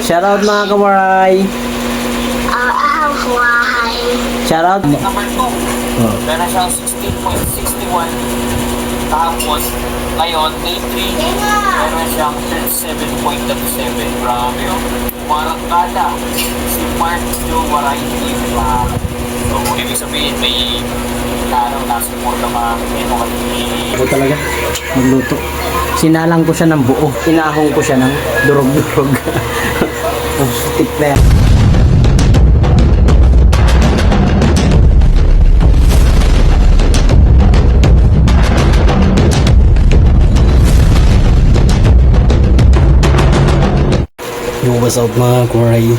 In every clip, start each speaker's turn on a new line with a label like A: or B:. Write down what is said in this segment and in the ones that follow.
A: Shoutout mga kawaray. Shoutout.
B: Number 2, meron siyang 16.61. Tapos, ngayon, day 3, meron siyang 37.37. Grabe yun. Marangkada. Si Mark Joe Variety. So, ibig sabihin, may nasa po na
A: Ako talaga, magluto. Sinalang ko siya ng buo. Inahong ko siya ng durog-durog. Tik na yan. What's up mga kuray?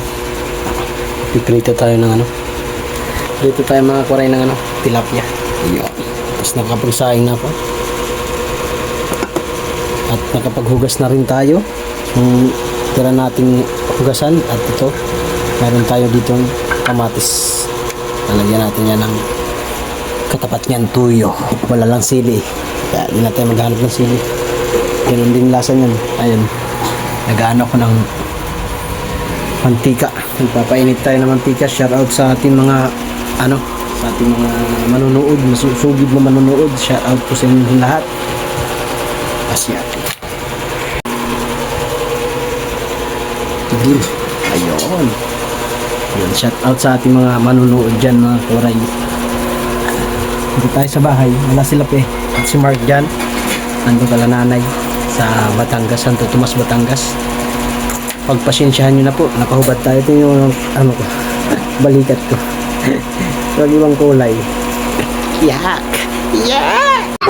A: Piprito tayo ng ano? Dito tayo mga kuray ng ano? Tilapia. Ayun. Tapos nakapagsaing na ako. At nakapaghugas na rin tayo. Yung tira nating hugasan. At ito, meron tayo dito kamatis. Nalagyan natin yan ng katapat niyan tuyo. Wala lang sili. Kaya hindi na tayo maghanap ng sili. Ganun din lasa niyan. Ayun. Nagaano ko ng mantika. Nagpapainit tayo ng mantika. Shout out sa ating mga sa ating mga manunood, masusugid na manunood. Shout out po sa inyong lahat. Asyati. Ayun. Ayun, shout out sa ating mga manunood dyan mga kuray. Dito tayo sa bahay. Wala sila pe. At si Mark dyan. Nandun kala nanay sa Batangas, Santo Tomas, Batangas. Pagpasensyahan nyo na po, nakahubad tayo. Ito yung ko, balikat ko. Wag ibang kulay. Yak! Yak!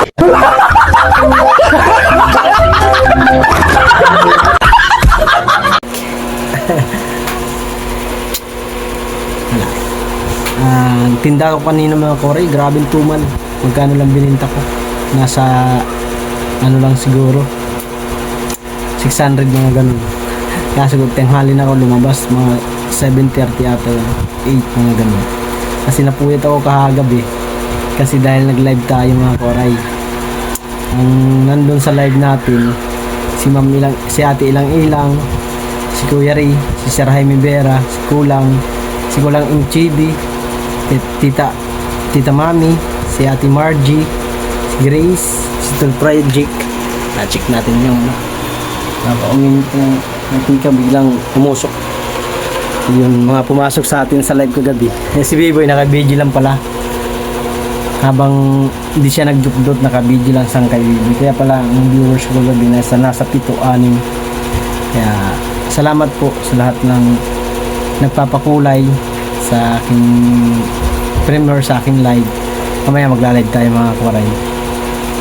A: Tinda ko kanina mga koray, grabing tuman. Magkano lang bininta ko? Nasa lang siguro 600 mga ganun. Kaso kung tenghali na ako lumabas, mga 7:30 ata, 8 mga ganun. Kasi napuyat ako kahagabi. Kasi dahil nag-live tayo mga koray. Ang nandun sa live natin, si Ate Ilang, si Kuya Ray, si Sir Jaime Vera, si Kulang Inchibi, Tita Mami, si Ate Margie, si Grace, si Tol Project. Na-check natin yung napaumin yung mantika, biglang pumusok. Yung mga pumasok sa atin sa live kagabi. Si Biboy naka-video lang pala. Habang hindi siya nag-dupdot, naka-video lang sang kay Biboy. Kaya pala ang viewers ko kagabi nasa 7-6. Kaya salamat po sa lahat ng nagpapakulay sa aking premiere, sa aking live. Mamaya magla-live tayo mga kuwaray.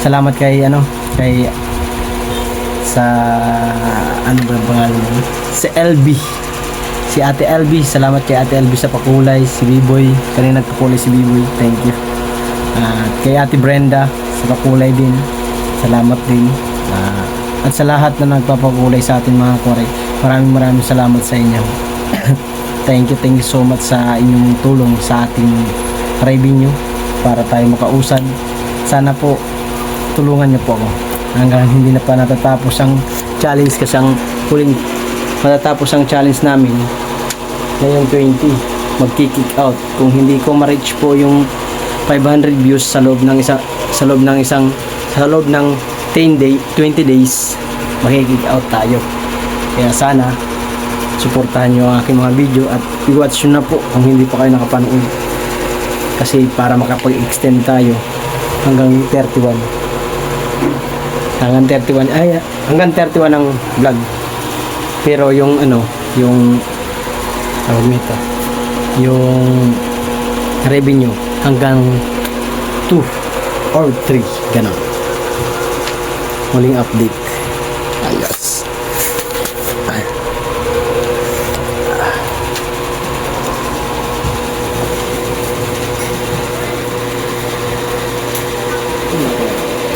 A: Salamat kay sa ba ang pangalan mo? Si Ate LB. Salamat kay Ate LB sa pakulay. Si B-Boy, kanina nagpakulay si B-Boy, thank you. Kay Ate Brenda sa pakulay din, salamat din. At sa lahat na nagpapakulay sa atin mga kuwaray, maraming salamat sa inyo. Thank you so much sa inyong tulong sa ating revenue para tayo makausad. Sana po tulungan niyo po ako hanggang hindi na pa natatapos ang challenge, kasi ang huling matatapos ang challenge namin ngayong 20 magki-kick out. Kung hindi ko ma-reach po yung 500 views sa loob ng 20 days, magki-kick out tayo. Kaya sana suportahan nyo ang aking mga video at i-watch nyo na po kung hindi pa kayo nakapanood, kasi para makapag-extend tayo hanggang 31 hanggang 31 ang vlog. Pero yung yung revenue hanggang 2 or 3 ganun. Muling update. Ayos.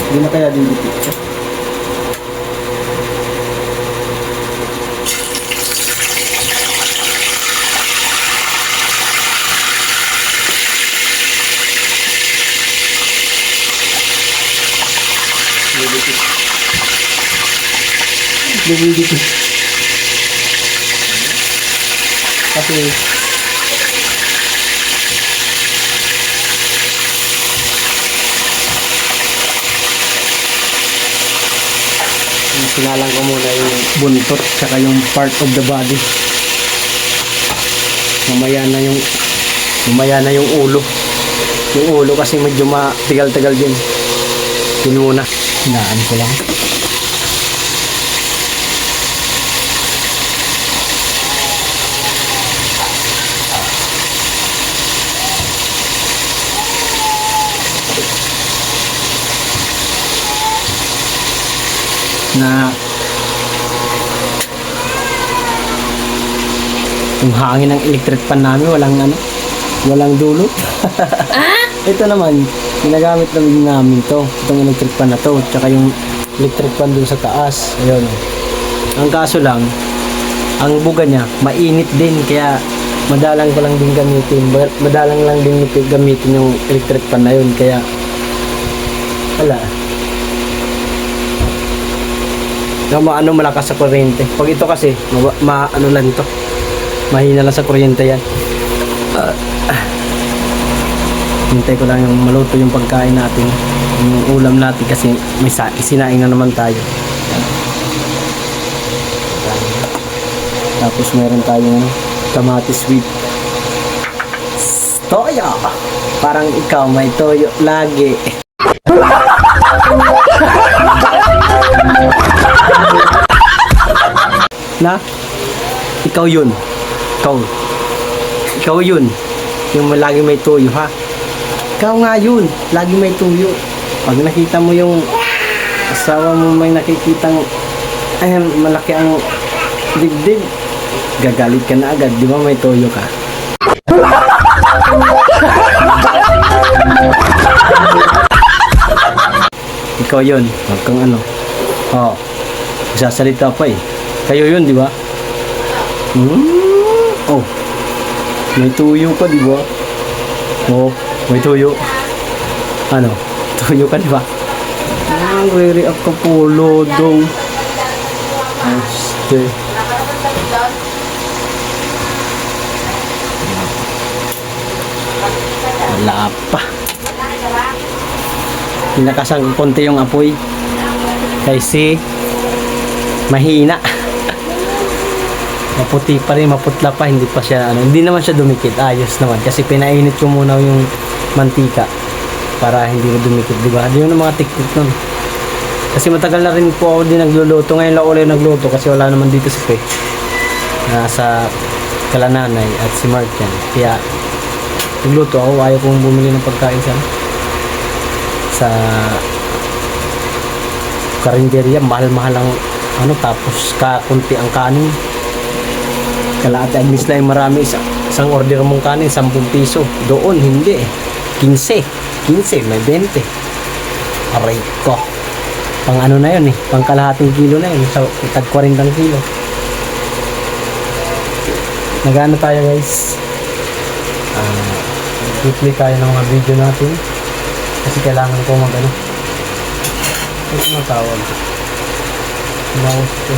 A: Hindi na kaya din dito. Dito. Kasi sinalang ko muna yung buntot tsaka yung part of the body. Mamaya na yung ulo. Yung ulo kasi medyo matigal-tagal din. Yun muna. Hinaan ko lang. Na yung hangin ng electric fan namin walang dulo. Ito naman ginagamit namin to, itong electric fan na to, tsaka yung electric fan dun sa taas. Ayun, ang kaso lang ang buga niya mainit din, kaya madalang ko lang din gamitin yung electric fan na yun, kaya wala. Malakas sa kuryente. Pag ito kasi, ano lang ito. Mahina lang sa kuryente yan. Hintay ko lang yung maluto yung pagkain natin. Yung ulam natin kasi may sinaing na naman tayo. Tapos meron tayong kamatis with toyo. Parang ikaw may toyo lagi. Na ikaw yun, ikaw yun yung lagi may tuyo, ha? Ikaw nga yun, lagi may tuyo. Pag nakita mo yung asawa mo may nakikitang malaki ang dibdib, gagalit ka na agad, di ba? May tuyo ka. Ikaw yun, wag kang sasalita pa eh. Kayo yun, di ba? Oh, may tuyo ka, di ba? Oh, may tuyo. Ano? Tuyo ka, di ba? Re-react ka po, Lodo. Okay. Wala pa. Pinakasan ko konti yung apoy. Kasi mahina. Maputi pa rin, maputla pa, hindi pa siya hindi naman siya dumikit. Ayos naman kasi pinainit ko muna yung mantika para hindi na dumikit, di ba? Yun ang mga technique nun. Kasi matagal na rin po ako din nagluluto. Ngayon lang ulit nagluto kasi wala naman dito si Pe. Nasa kalananay at si Mark yan. Kaya nagluto ako, ayaw kong bumili ng pagkain sa karinderya. Mahal-mahal ang tapos kakunti ang kanin. Kalahati Agnes lang marami, isang order mong kanin 10 piso. Doon hindi 15 may 20. Aray ko, pang na yun pang kalahating kilo na yun, sa tag 40 kilo. Nagano tayo guys, i-play tayo ng mga video natin kasi kailangan ko ito tawag mouse ko.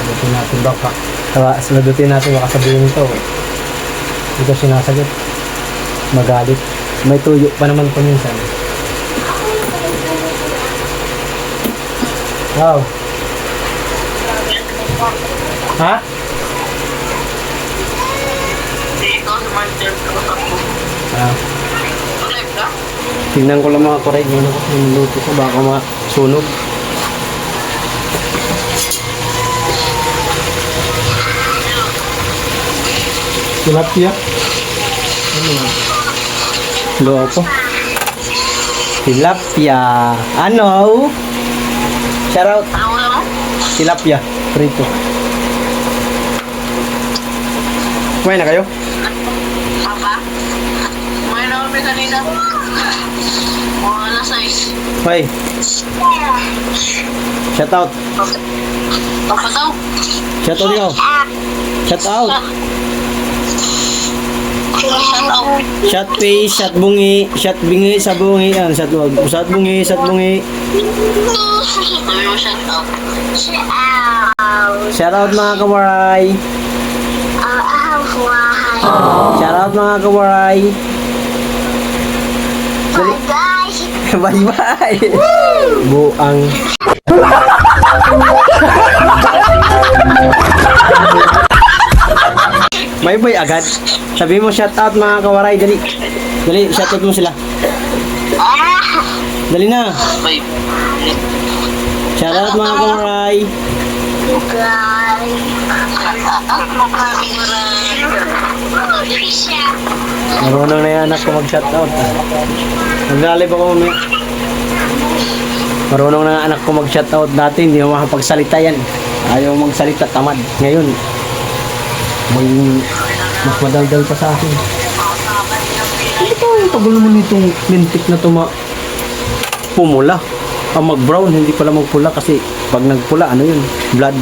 A: Sagutin natin baka sabihin ito hindi ko sinasagot, magalit. May tuyo pa naman po minsan. Wow. Ha? Tingnan ko lang mga koray yung luto ko, baka masunog. Tilapia. Ano po? Tilapia. Ano? Shout out. Tilapia. Prito. Kumain na kayo?
C: Papa? Kumain na kami kanina. Mga alas 6.
A: Hoy. Shout out.
C: Papa daw?
A: Shout out yo. Shout out. Shot face, shot bungi, shot bingi sa bungi, yan, shot wag, shot bungi, shot bungi. Shoutout mga kawaray. Shoutout mga kawaray. Dali. Bye-bye. Buang. Bye-bye agad. Sabi mo shoutout mga kawaray. Dali. Dali, shoutout mo sila. Dali na.
C: Bye.
A: Shoutout mga kawaray. Marunong na yung anak ko mag-shoutout. Nag-live ako mamaya. Marunong na ang anak ko mag-shoutout dati. Hindi mo makapagsalita yan. Ayaw magsalita, tamad. Ngayon, mas madaldal pa sa akin. Ito, pagulo mo nitong lintik na tuma pumula. Mag-brown, hindi pala magpula kasi pag nagpula, ano yun? Blood.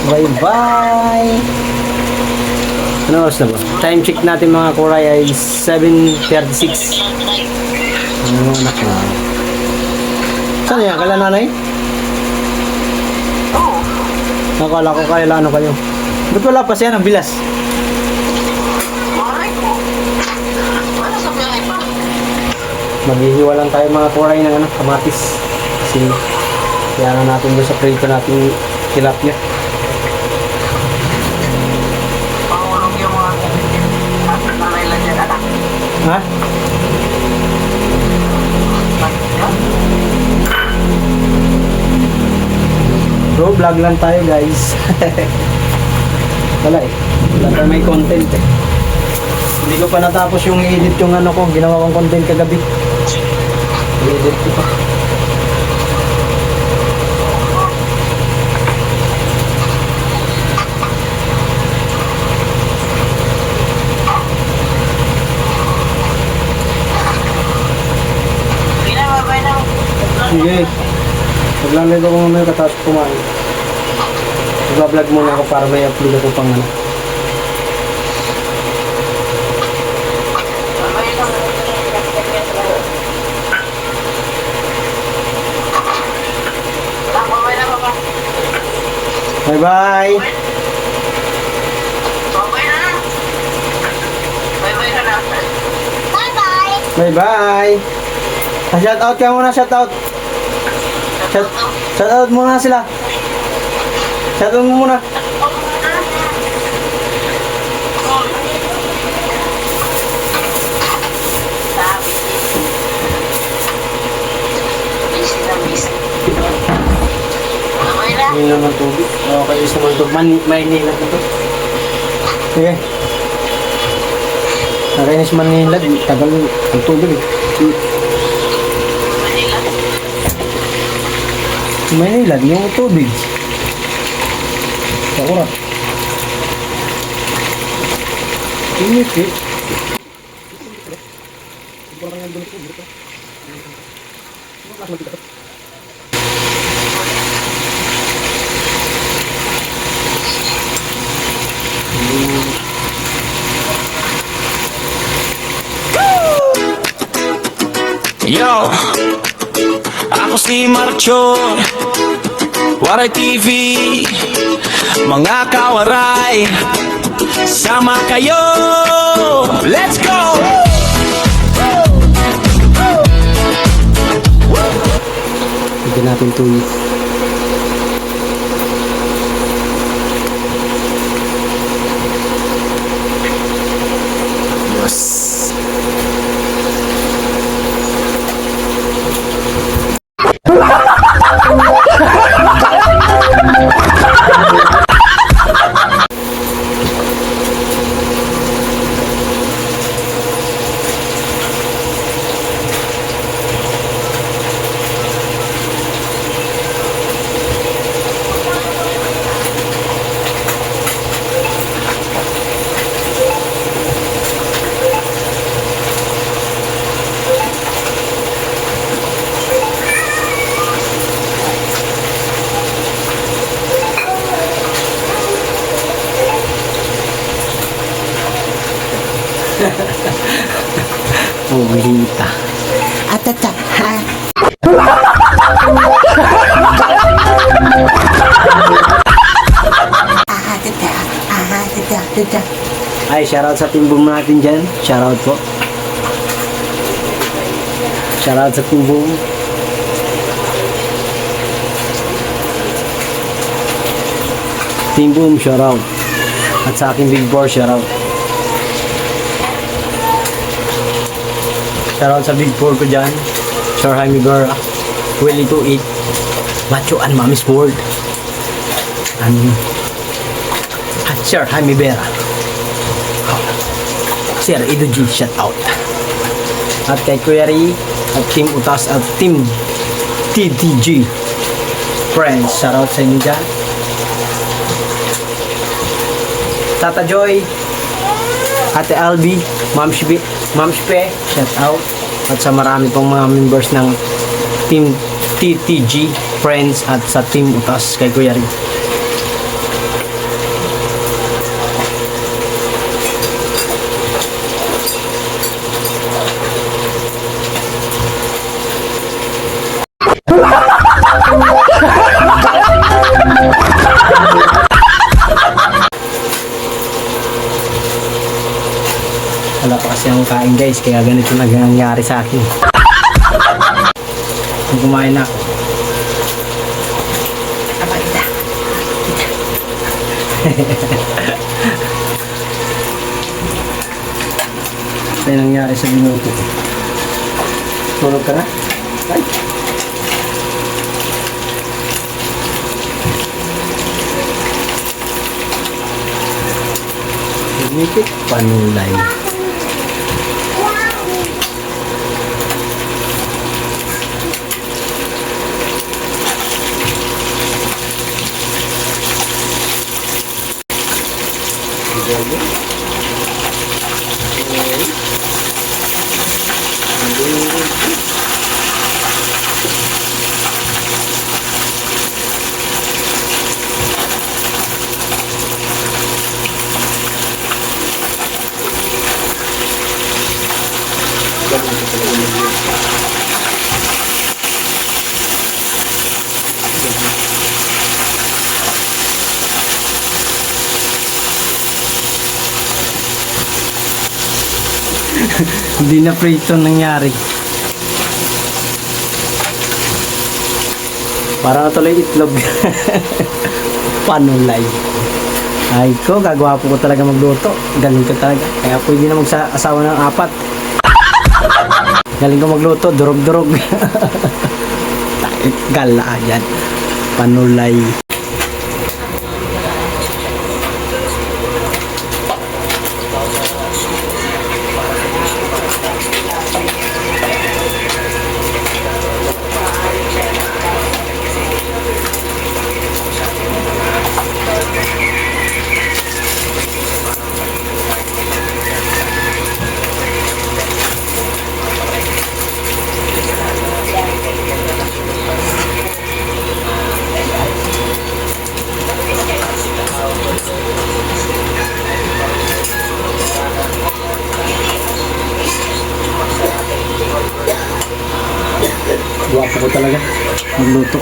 A: Bye-bye! Ano oras na ba? Time check natin mga kuray ay 7:36. Ano anak na? Saan yan? Kala nanay? Nakala ko kaya ano kayo. Ba't wala pa siya? Ang bilas. Maghihiwa lang tayo mga kuray ng ano, kamatis. Kasi kaya na natin doon sa prito natin tilapia. Ha? Bro, vlog lang tayo guys. Wala eh. Wala tayo may content eh. Hindi ko pa natapos yung i-edit yung ano ko. Ginawa kong content kagabi. I-edit ko pa. Sige. Maglalagay ko mamaya katapos kumain. Mag-vlog muna ako para may upload ako pang ano. Bye-bye! Bye-bye! Shout out ka muna, shout out! Shout out muna sila! Shout out mo muna! Hindi naman tubig. Okay, isa naman tubig. Manila na to. Sige. Nakainis Manila. Tagal ang tubig. Manila, yung tubig. Sakura. Init eh.
D: Yo, ako si Marchon, Waray TV, mga kawaray, sama kayo, let's go!
A: Bigyan natin tuyo. Buhita. Atata. Ha? Ay, shoutout sa team boom natin dyan. Shoutout po. Shoutout sa team boom. Team boom, shoutout. At sa aking big four, shoutout. Shoutout sa big four ko dyan. Sir Jaime Guerra, Willie 28, Macho and Mami's World. At Sir Jaime Vera. Sir Edo G, shout out. At kay Kuya Ri, at Team Utas, at Team TTG Friends, shout out sa inyo dyan. Tata Joy, Ate Albi, Ma'am Shpe, shout out. At sa marami pong mga members ng Team TTG Friends at sa Team Utas kay Kuya Ri. Wala pa kasi akong kain guys, kaya ganito nangyari sa akin. Kung kumain na ako. Ano nangyari sa minuto? Tulog ka na? Ay! Lumipit panulay. Hindi na prito nangyari. Para tuloy itlog. Panulay. Ay ko, gagawa po ko talaga magluto. Galing ko talaga. Kaya pwede na mag-asawa ng 4. Galing ko magluto, durog-durog. Gala yan. Panulay. Guwapo ko talaga magluto.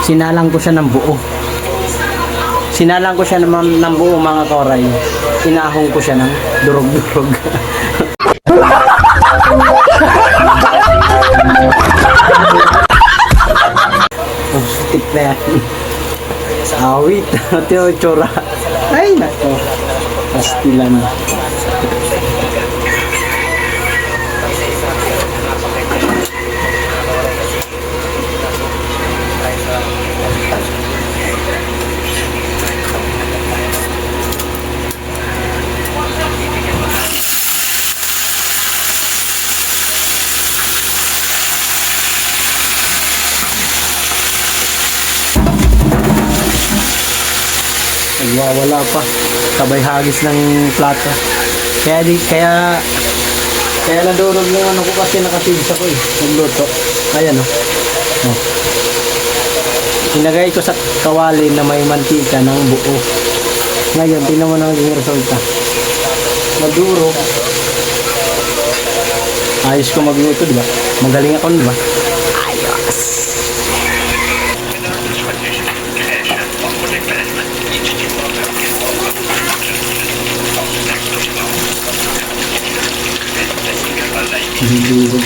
A: Sinalang ko siya ng buo. Sinalang ko siya ng buo mga koray. Inahong ko siya ng durog-durog. Oh, tip na yan. Awit. Ito tsura. Ay, nako. Pastilan. Nagwawala pa. Sabay hagis ng plato. Kaya nadurog yung ano ko kasi nakasigsa ko eh. Nagluto. Ayan oh. Oh. Sinagay ko sa kawali na may mantika ng buo. Ngayon, tingnan mo na yung resulta. Maduro. Ayos ko magluto, di ba? Magaling ako, di ba? Ayos. Biro.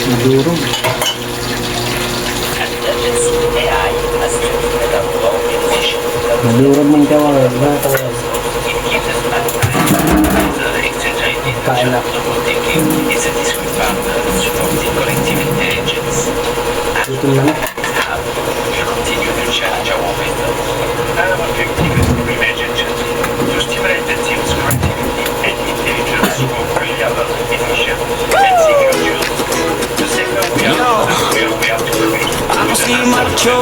A: Madurog. Madurog mong tawag. Kain na. Ito lang.
D: Yo, ako si Marcho,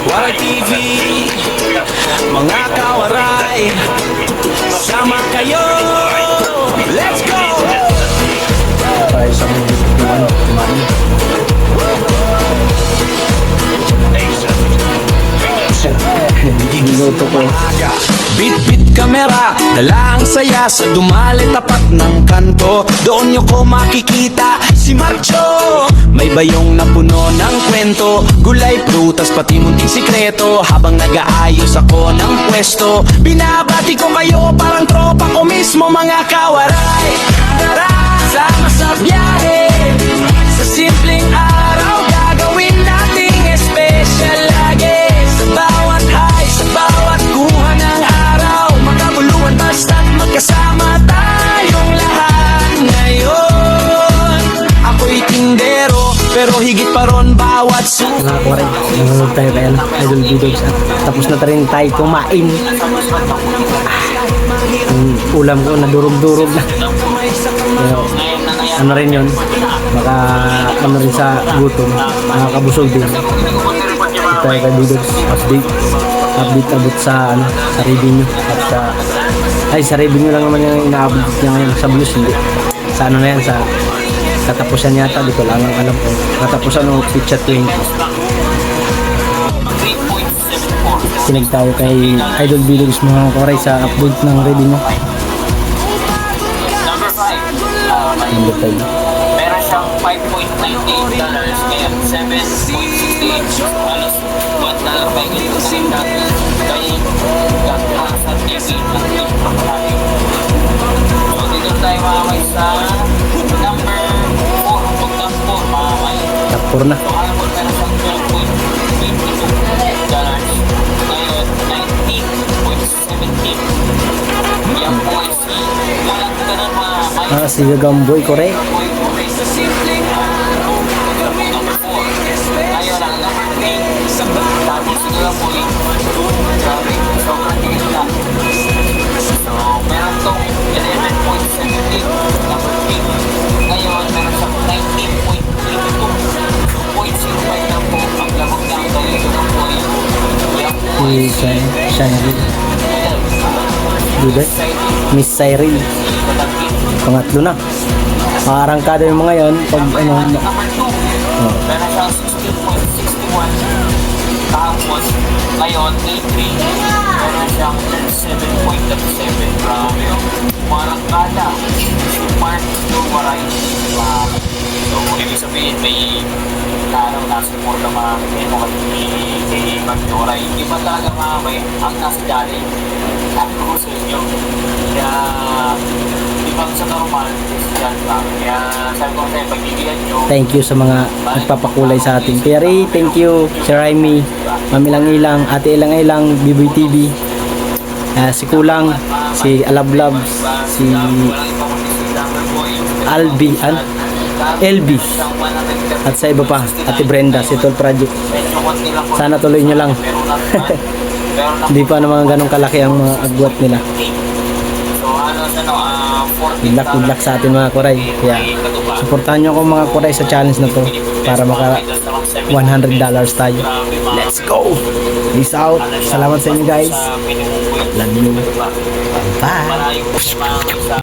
D: Waray TV, mga kawaray, sama kayo, let's go!
A: Tayo sa mga kumain. Niluto ko.
D: Bit-bit kamera, dala ang saya sa dumali tapat ng kanto. Doon nyo ko makikita si Marcho, may bayong na puno ng kwento. Gulay, prutas, pati munting sikreto. Habang nag-aayos ako ng pwesto, binabati ko kayo parang tropa ko mismo, mga kawaray. Tara, sama sa biyahe, sa simpleng araw gagawin nating special lagi. Sa bawat high, sa bawat kuha ng araw, makabuluhan basta't magkasama tayong lahat. Ngayon, ako'y tindero, pero higit pa ron bawat
A: Mga kumain. Nanonood tayo kaya na Idol Videos. At tapos na rin tayo kumain. Yung ulam ko nadurog-durog na. Pero, ano rin yun, baka ano rin sa gutom, nakakabusog din. Ito tayo kay Videos. Update abot sa ano, sa revenue at sa revenue lang naman yung ina-update niya ngayon, sa views hindi. Sa ano na yan, sa katapusan yata, dito lang ang alam ko. Katapusan ng picture 20. Sinag tayo kay Idol Videos mga koray sa update ng revenue.
B: Number 5.
A: Number 5.
B: Meron siyang $5.98 ngayon, 7.68. Halos $1 pa yung ito sa rin dati. Kaya gagawin sa TV ng TV pa palagi. So dito tayo mamamay sa number 4. Huwag ng 4 mamamay.
A: Top 4 na.
B: So alam mo meron siyang $12.22. Ngayon, 19.17. Yan po ay si walang ganun mamamay.
A: Si Gagamboy, correct.
B: Sa simpleng number 4. Ngayon ang number 3. Tapos siguro po grabe, sobrang tingin na. So, meron tong 11.17 number 3. Ngayon, meron siyang 19.32. So, 0.05 lang po ang lamang ng talito ng point. Yan po ay
A: Si Shireen. Dude, Miss Cyril. Pangatlo na. Maarangkada yung mga yon pag ano.
B: Number 2, meron siyang 16.61. Tapos, ngayon, A3, meron siyang 7.37. Grabe yung marangkada. Smart to variety. So, ibig sabihin, may laraw na support ang mga kino kay Magdora. Hindi ba talaga may ang nasa dali? Sabi ko sa inyo. Kaya, di ba sa normal, yan lang. Kaya, sabi ko sa'yo, pagbibigyan nyo,
A: Thank you sa mga nagpapakulay sa atin. Kuya Ray, thank you. Si Raimi, Mami Ilang, Ate Ilang, Biboy TV. Si Kulang, si Alablab, si Albi, LB, at sa iba pa, Ate Brenda, si Tol Project. Sana tuloy nyo lang. Hindi pa naman ganong kalaki ang mga agwat nila.
B: So, ano,
A: Good luck sa atin mga koray. Kaya, Supportahan nyo ako mga kuray sa challenge na to para maka $100 tayo. Let's go! Peace out. Salamat sa inyo guys. Love you. Bye.
B: Malayo pa naman sa